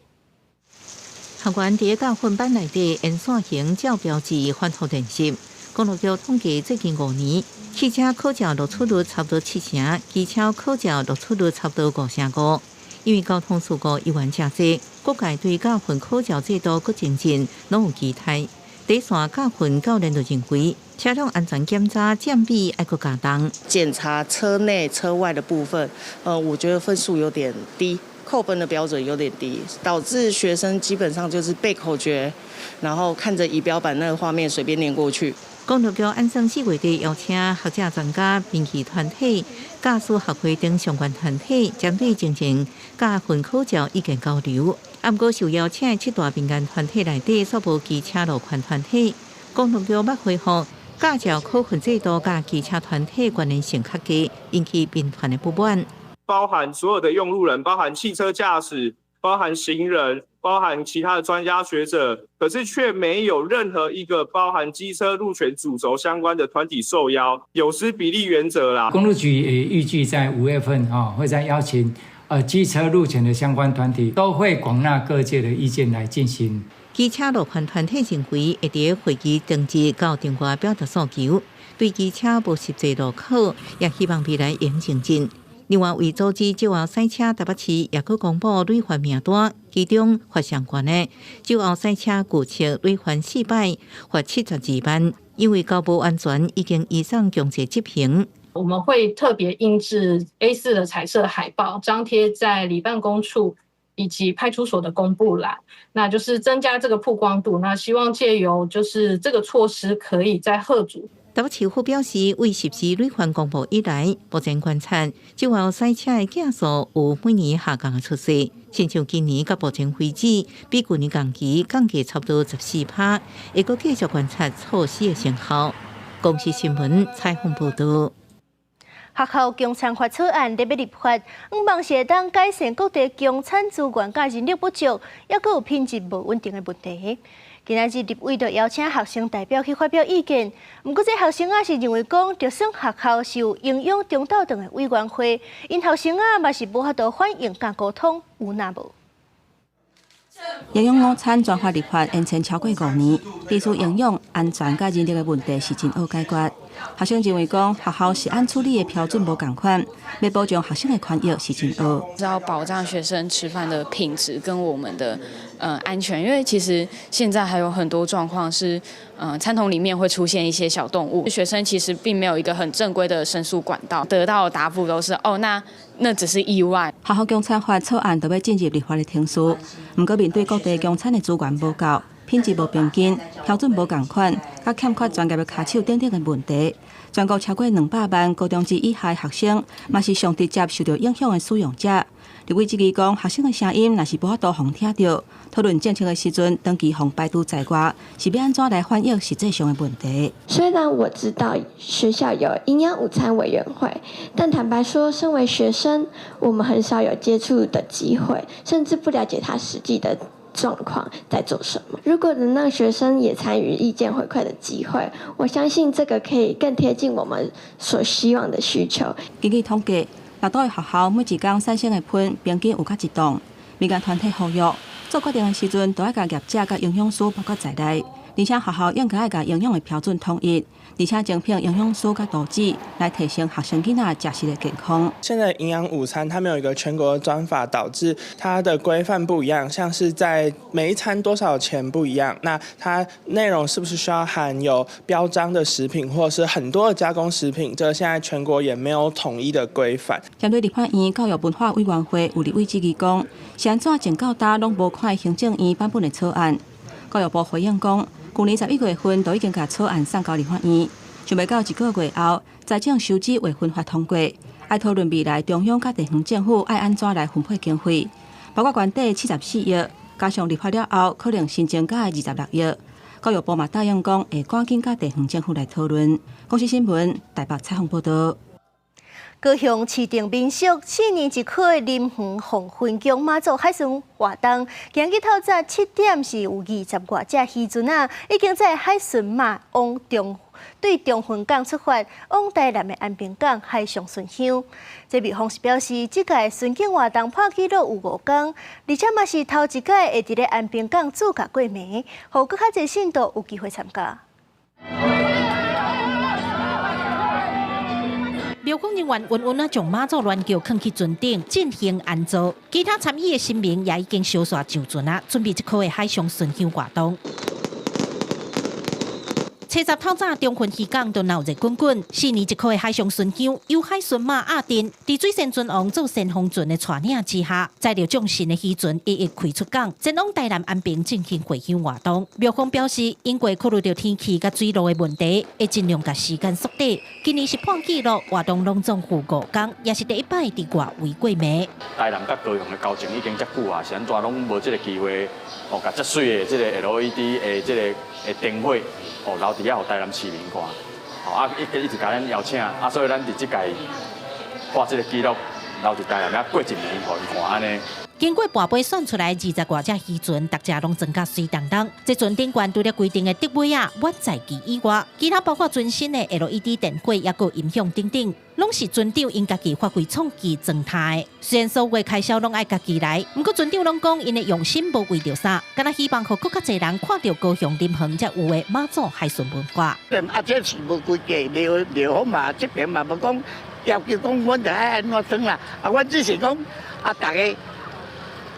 S4: 学员伫教训班内底沿线型照标志反复练习。公路局统计最近5年，汽车考照录取率差不多7成，机车考照录取率差不多5成5。因为交通事故依然真多，各界对教训考照制度搁精进，拢有期待。第一线教训教练就认为，车辆安全检查占比要搁加重。
S5: 检查车内车外的部分，我觉得分数有点低，扣分的标准有点低，导致学生基本上就是背口诀，然后看着仪表板那个画面随便念过去。公路局按算4月底邀请学者专家、民企团体、驾驶学会等相关团体，针对进行驾训考照意见交流。不过受邀请的7大民间团体内底，所无机车路权团体。公路局要恢复驾照考训制度，甲机车团体关联性较低，引起民团的不满。
S6: 包含所有的用路人，包含汽车驾驶，包含行人，包含其他的专家学者，可是却没有任何一个包含机车路权主轴相关的团体受邀，有失比例原则啦。
S22: 公路局也预计在5月份会再邀请机车路权的相关团体，都会广纳各界的意见来进行。
S4: 机车路权团体认为，会伫会议登记到中外表达诉求，对机车无实际路考，也希望未来能精进。另外，为组织酒后赛车，台北市也阁公布累犯名单，其中罚上悬的酒后赛车拒测累犯4摆，罚72万。因为高不安全，已经移送强制执行。
S23: 我们会特别印制 A4 的彩色海报，张贴在里办公处以及派出所的公布栏，那就是增加这个曝光度。那希望借由就是这个措施，可以再贺阻。
S4: 台北市府表示，为实施累犯公布以来，目前观察酒后赛车的件数有每年下降的趋势。亲像今年到目前为止，比去年同期降低差不多14%，会阁继续观察措施的成效。公视新闻采访报道。
S1: 学校共产法草案特别立法，望是会当改善各地共产资源甲人力不足，也阁有品质无稳定的问题。今仔日立委就邀请学生代表去发表意见，不过这学生是认为讲，就算学校是有营养中道等的委员会，因学生嘛是无法度反映甲沟通，有哪无？
S24: 营养午餐专法立法延前超过5年，提出营养、安全甲人力的问题是真好解决。学生认为讲，学校是按处理的标准无同款，要保障学生的权益是真好。
S25: 要保障学生吃饭的品质跟我们的安全，因为其实现在还有很多状况是，餐桶里面会出现一些小动物，学生其实并没有一个很正规的申诉管道，得到的答复都是那只是意外。
S24: 学校共产法草案就要进入立法的程序，不过面对各地共产的资源无够、品质无平均、标准无同款，甲欠缺专业的骹手等等的问题，全国超过200万高中职以下学生，嘛是上直接受到影响的使用者。立委质疑讲，学生的声音若是无法度互听到，讨论政策的时阵，长期互排除在外，是要安怎来反映实际上的问题？
S26: 虽然我知道学校有营养午餐委员会，但坦白说，身为学生，我们很少有接触的机会，甚至不了解他实际的状况在做什么。如果能让学生也参与意见回馈的机会，我相信这个可以更贴近我们所希望的需求。
S24: 根据统计，6岛的学校每一天产生的喷平均有较1栋。民间团体呼吁，做决定的时阵，都要甲业者、甲营养师包括在内，而且学校应该要甲营养的标准统一，而且精品营养素甲豆子来提升学生囡仔食食的健康。
S8: 现在营养午餐他们有一个全国的专法，导致它的规范不一样，像是在每一餐多少钱不一样，那它内容是不是需要含有标章的食品，或者是很多的加工食品，这个现在全国也没有统一的规范。
S24: 针对立法院教育文化委员会有立委质疑讲，是安怎前到大拢无看行政院版本的草案？教育部回应讲，去年11月份都已经把草案送到立法院，想要到1个月后，财政收支会分发通过，爱讨论未来中央甲地方政府爱安怎来分配经费，包括原底74亿，加上立法了后可能新增加26亿。教育部嘛答应讲会赶紧甲地方政府来讨论。公司新闻台北采访报道。
S1: 高雄市定民宿4年1考的林园黄昏宫妈祖海巡活动，今日透早7点是有20外只渔船啊，已经在海巡马往对中横港出发，往台南的安平港海上巡香。这位方式表示，这届巡警活动破纪录有5天，而且嘛是头一届会伫咧安平港驻驾过暝，互更较侪信徒有机会参加。
S9: 庙方人员稳稳啊将妈祖銮轿放去船顶进行安坐，其他参与的新民也已经小刷就船啊，准备这考的海上巡香活动。70透早，中横渔港都闹热滚滚。4年1考的海上巡香，由海巡马阿丁伫水仙船王做先锋船的带领之下，载着众神的渔船一一开出港，前往台南安平进行回乡活动。庙方表示，因为考虑到天气甲水路的问题，会尽量甲时间缩短。今年是破纪录，活动拢总赴5天，也是第一摆伫外围过暝。
S10: 台南甲高雄的交情已经遮久啊，是安怎拢无这个机会，甲遮水的这个 LED 的这个灯火。留伫遐，互台南市民看，一直甲咱邀请，所以咱伫即届挂即个纪录，留伫台南遐过1年，互因看安尼。
S9: 经过跋杯选出来20外只渔船，大家拢增加水当当。这船顶悬除了规定的设备啊，远在其以外，其他包括全新的 LED 灯火，也有音响等等，拢是船长因家己发挥创意状态。虽然所有开销拢爱家己来，不过船长拢讲因的用心无为着啥，敢若希望互更较侪人看到高雄林园才有的妈祖海巡文化。
S11: 这是无规矩，庙方嘛这边嘛无讲要求讲，阮就爱安怎装啦。阮只是讲大家。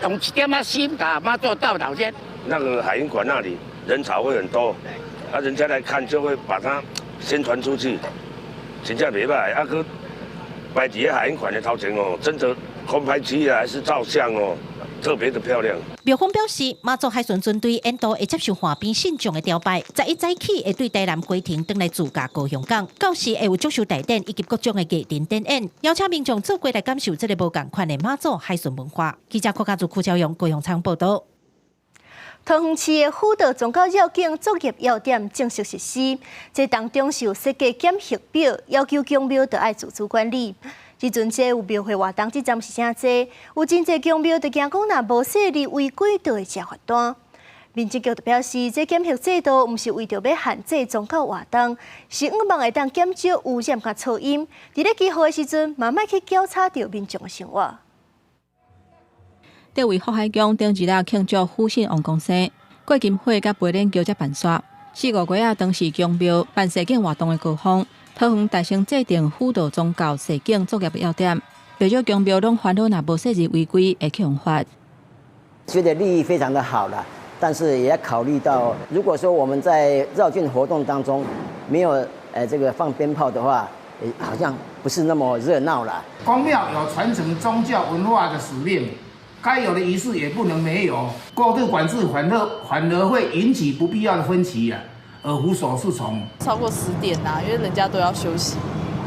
S11: 用1点心把妈做到岛先。
S12: 那个海云馆那里人潮会很多，人家来看就会把它宣传出去，真正袂歹。个摆伫海云馆的头前哦，真的空拍机还是照相哦，特别的漂亮。
S9: 庙方表示，妈祖海巡船队沿途会接受华边信众的朝拜，在一早起会对台南归庭登来自驾高雄港，到时会有足球大典以及各种的艺人展演，邀请民众做过来感受这个无同款的妈祖海巡文化。记者柯家祖、柯昭阳、高雄场报道。
S1: 桃园市的辅导宗教要件作业要点正式实施，这当中是有设计检核表，要求公庙都爱自主管理。即阵这有庙会活动即站是啥济？有真侪公庙就惊讲若无设立违规，就会吃罚单。民政局就表示，这检核制度毋是为着要限制宗教活动，是希望会当减少污染甲噪音。伫咧祈福的时阵，嘛莫去搅吵着民众的生活。
S24: 伫为福海宫顶一日庆祝虎信王公生，过金会甲培练桥接办煞，4、5月啊，当时公庙办示警活动的高峰。桃园大兴制定辅导宗教示警作业要点，不少公庙拢烦恼若无设置违规会去用罚。
S13: 觉得利益非常的好了，但是也要考虑到，如果说我们在绕境活动当中没有这个放鞭炮的话，好像不是那么热闹了。
S15: 公庙有传承宗教文化的使命，该有的仪式也不能没有。过度管制反而会引起不必要的分歧啊。而无所适从。
S27: 超过10点啊，因为人家都要休息，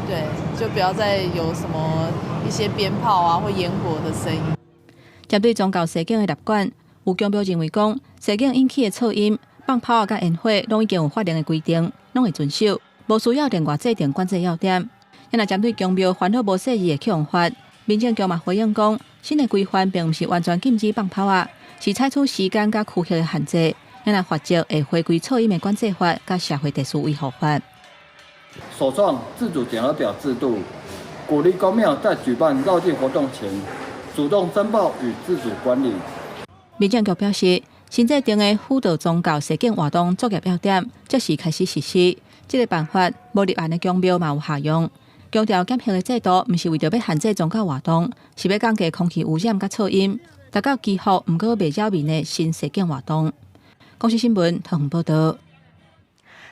S27: 对，就不要再有什么一些鞭炮啊或烟火的声音。
S24: 针对宗教示警的立管，有公庙认为讲，示警引起的噪音、放炮啊、甲烟火，拢已经有法令的规定，拢会遵守，无需要另外制定管制要点。也若针对公庙烦恼无设置的去用法，民政局嘛回应讲，新的规范并不是完全禁止放炮啊，是采取时间甲区域的限制。咱来法则会回归噪音的管制法，甲社会特殊维护法。
S28: 首创自主检核表制度，鼓励公庙在举办绕境活动前，主动申报与自主管理。
S24: 民政局表示，新制定的辅导宗教实践活动作业要点，即时开始实施。这个办法无立案的公庙嘛有效用。强调检核的制度，毋是为着要限制宗教活动，是要降低空气污染甲噪音，达到基础毋过袂扰民的新实践活动。公司新闻桃园报道。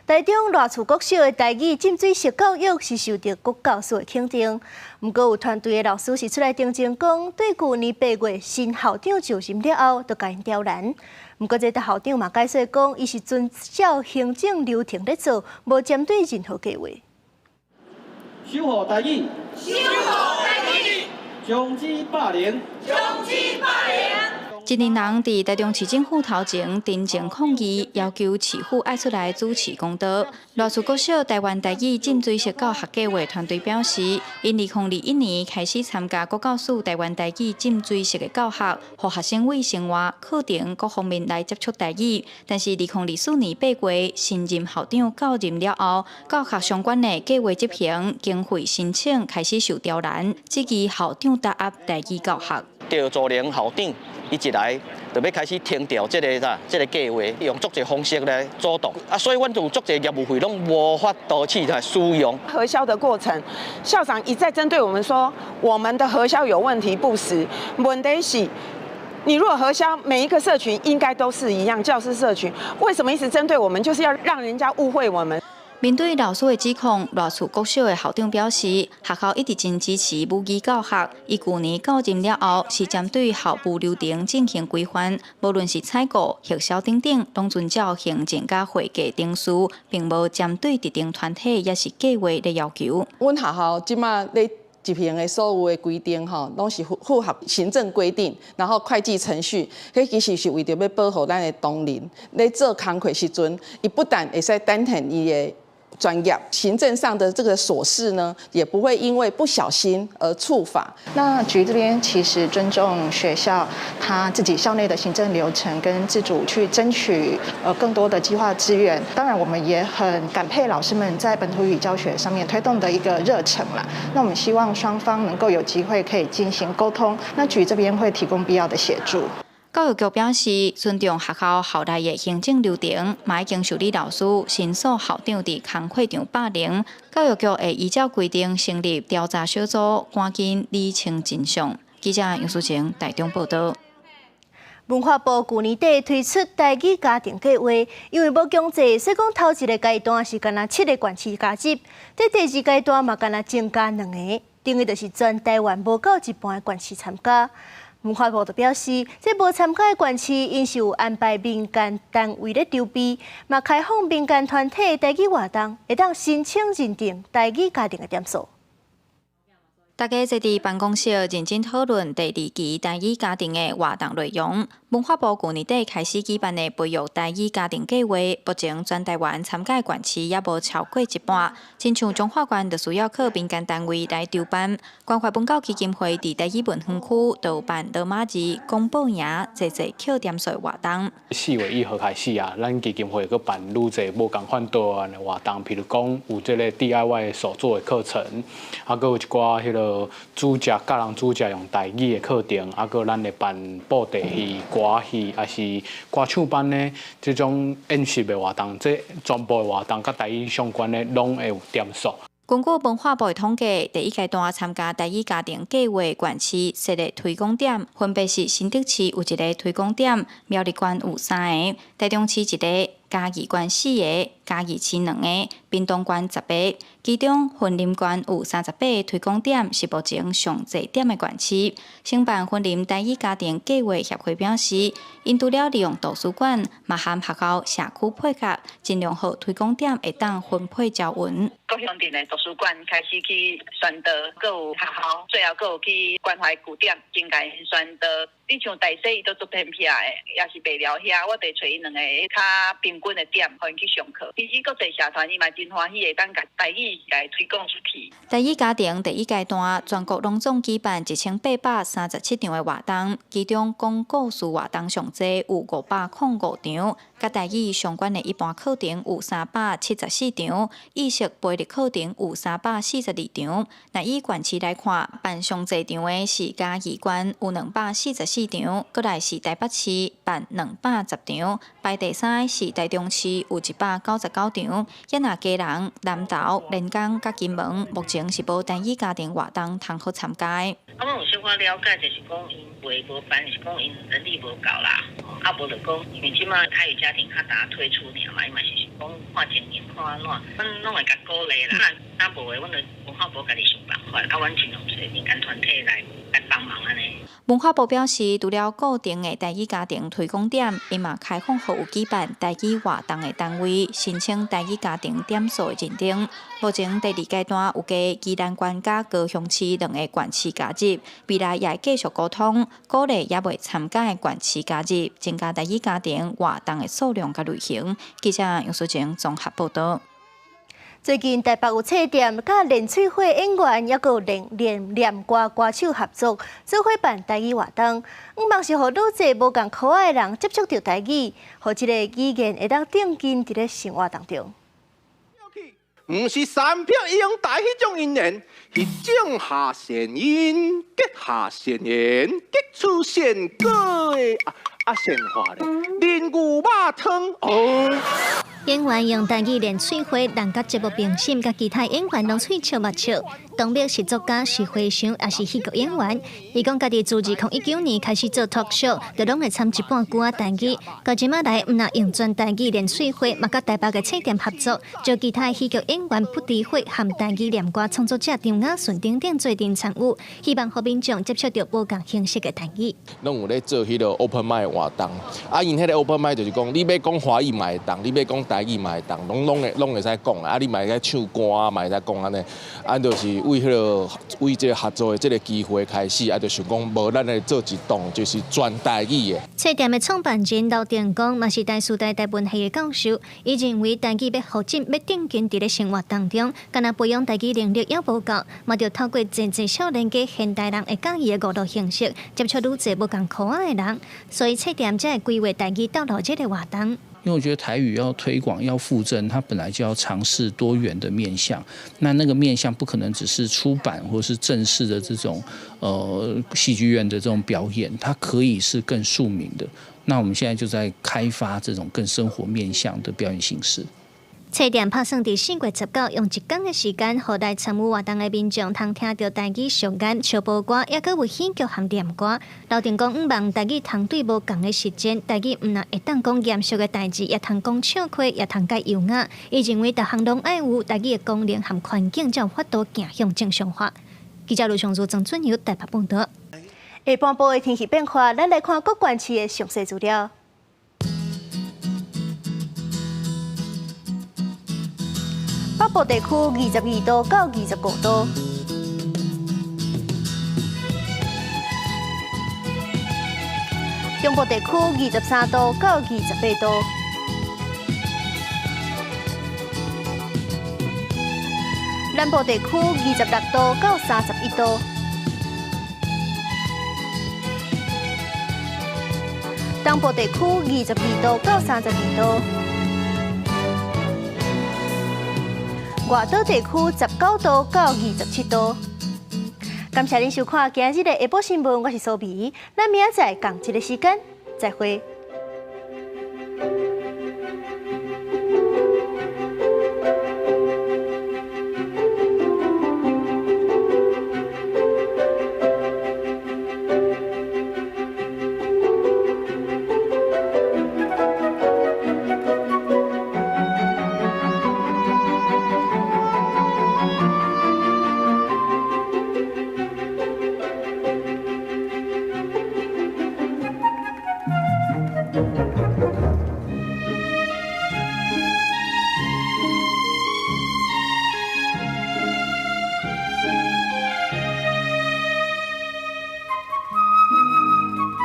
S1: 台中赖厝国小的台语浸水式教育是受到国教师的肯定，不过有团队的老师是出来订正讲，对去年8月新校长就任了后，就甲因刁难。不过这个校长嘛解释讲，伊是遵照行政流程在做，无针对任何计划。
S28: 守护台语，守护台语，终止霸凌，终止霸凌。
S2: 一年人伫台中市政府头前真正抗议，要求市府爱出来主持公道。赖厝国小台湾台语浸水式教学计划团队表示，因2021年开始参加国教署台湾台语浸水式的教学，互学生为生活、课程各方面来接触台语。但是2024年8月新任校长到任了后，教学相关的计划执行、经费申请开始受刁难，质疑校长打压台语教学。
S7: 赵助良校长，伊一来就要开始停掉这个计划，用足侪方式来阻挡所以阮有足侪业务费拢无法度去来使用。
S14: 核销的过程，校长一再针对我们说，我们的核销有问题不实。问题是，你如果核销，每一个社群应该都是一样，教师社群为什么一直针对我们，就是要让人家误会我们？
S2: 面对老师的指控，赖厝国小的校长表示，学校一直真支持母语教学。伊去年到任了后，是针对校部流程进行规范，无论是采购、核销等等，拢遵照行政甲会计定序，并无针对特定团体也是计划的要求。
S14: 阮学校即马咧执行的所有的规定吼，拢是符合行政规定，然后会计程序，迄其实是为着要保护咱的同仁，咧做工课时阵，伊不但会使展现伊的专业，行政上的这个琐事呢，也不会因为不小心而触法。
S16: 那局这边其实尊重学校他自己校内的行政流程，跟自主去争取更多的计划资源。当然，我们也很感佩老师们在本土语教学上面推动的一个热忱啦。那我们希望双方能够有机会可以进行沟通，那局这边会提供必要的协助。
S2: 教育局表示，尊重学校校内的行政流程，嘛已经受理老师申诉校长伫工课场霸凌。教育局会依照规定成立调查小组，赶紧厘清真相。记者杨淑晴台中报道。
S1: 文化部去年底推出台语家庭计划，因为无经济，所以讲头一个阶段是干那7个县市加入，在第2阶段嘛干那增加2个，等于就是全台湾无够一半的县市参加。文化部就表示，这无参加的县市，因是有安排民间单位咧筹备，嘛开放民间团体台语活动，会当申请认定台语家庭的点数。
S2: 大家坐伫办公室认真讨论第2期台语家庭的活动内容。文化部去年底开始举办的培育台语家庭计划，目前全台湾参加的县市也无超过一半。亲像彰化县就需要靠民间单位来筹办。关怀本教基金会伫台语文园区就有办罗马字、公报营、侪扣点数的活动。
S17: 4月1号开始啊，咱基金会佮办愈侪无共款多案的活动，譬如讲有这个 DIY 手作的课程，啊，佮有一寡迄个煮食、教人煮食用台语的课程，啊，佮咱会办布袋戏、歌戏，还是歌唱班呢？这种演习的活动，这全部的活动甲台语相关的，拢会有点数。
S2: 根据文化部的统计，第1阶段参加台语家庭计划的县市设立推广点，分别是新竹市有1个推广点，苗栗县有3个，台中市1个，嘉义县4个，嘉义市2个，屏东县10个。其中云林县有38个推广点，是目前上侪点的县市。承办云林台语家庭计划协会表示，因除了利用图书馆，嘛和学校社区配合，尽量让推广点会当分配照匀。
S18: 高雄镇的图书馆开始去宣导，还有学校，最后还有去关怀据点，真甲因宣导。你像大西伊都做偏僻的，也是袂了遐，我得找伊2个较平均的点，互因去上课。其实国际社团伊嘛真欢喜，会当甲台语来推广出去。
S2: 台语家庭第1阶段，全国拢总举办1837场的活动，其中讲故事活动上济有505场，甲台语相关的一般课程有374场，意识培育课程有342场。那以县市来看，办上侪场的是嘉义县有244场，过来是台北市办210场，排第3的是台中市有199场。也那基隆、南投、连江、甲金门，目前是无单一家庭活动通好参加的。
S3: 我有小可了解，就是讲因为无办，是讲因人力无够啦。无就讲，因为即马台语家庭较大推出尔嘛，伊嘛是讲看情形看安怎，阮拢会甲鼓励啦。若无诶，阮就文化部家己想办法，阮尽量找民间团体来帮忙安尼。
S2: 文化部表示，除了固定的台语家庭推广点，伊嘛开放予有举办台语活动的单位申请台语家庭点数的认定。目前第2阶段有加宜兰县甲高雄市2个县市加入，未来也会继续沟通，鼓励也未参加的县市加入，增加台语家庭活动的数量甲类型。记者杨淑晴综合报道。
S1: 最近台北有册店甲连翠花演员，也有念歌歌手合作，做伙办台语活动。望是互愈侪无共口仔的人接触到台语，互即个语言会当定根伫咧生活当中。
S5: 毋是三票用大迄种音缘，迄种下弦音结下弦言，结出弦歌的鲜花咧，连牛肉汤哦。
S6: 演员用台语练翠花，人甲节目评审甲其他演员拢喙笑目笑。东壁是作家，是和尚，也是戏剧演员。伊讲家己自2019年开始做 talk show， 就拢会参一半句仔台语。到即马来，毋若用全台语练翠花，嘛甲台北嘅册店合作，招其他戏剧演员不诋毁含台语念歌创作者张雅顺等等做阵参与，希望互民众接触到无共形式嘅台语。
S19: 拢有咧做迄个 open mic 活动，因迄个 open mic 就是讲，你要讲华语嘛会当，你要讲台语嘛会当，拢会使讲啊！你嘛会使唱歌啊，嘛会使讲安尼，就是为这个合作的这个机会开始，就想讲，无咱来做一档就是全台语的。
S6: 册店的创办人刘定光嘛是台师大台文系的教授，伊认为台语要发展要定根伫咧生活当中，敢若培养台语能力还无够，嘛着透过真少年家现代人会介意的娱乐形式，接触愈侪无共口仔的人，所以册店才会规划台语道路这个活动。
S20: 因为我觉得台语要推广、要复振，它本来就要尝试多元的面向。那个面向不可能只是出版或是正式的这种戏剧院的这种表演，它可以是更庶民的。那我们现在就在开发这种更生活面向的表演形式。
S6: 册店拍算伫4月19用1天的时间，互来参与活动的民众通听到台语上眼、笑播歌，也佮有戏剧含念歌。刘定光毋望台语通对无共的时间，台语毋若会当讲严肃的代志，也通讲笑话，也通介优雅。伊认为，逐项拢爱有台语的功能含环境，才有法度行向正常化。记者卢尚如、曾春游台北报道。下半部的天气变化，咱来看各县市的详细资料。北部地区22度到25度，中部地区23度到28度，南部地区26度到31度，东部地区22度到32度。外岛地区19度到27度。感谢您收看今日的下晡新闻，我是苏比，咱明仔载同一个时间再会。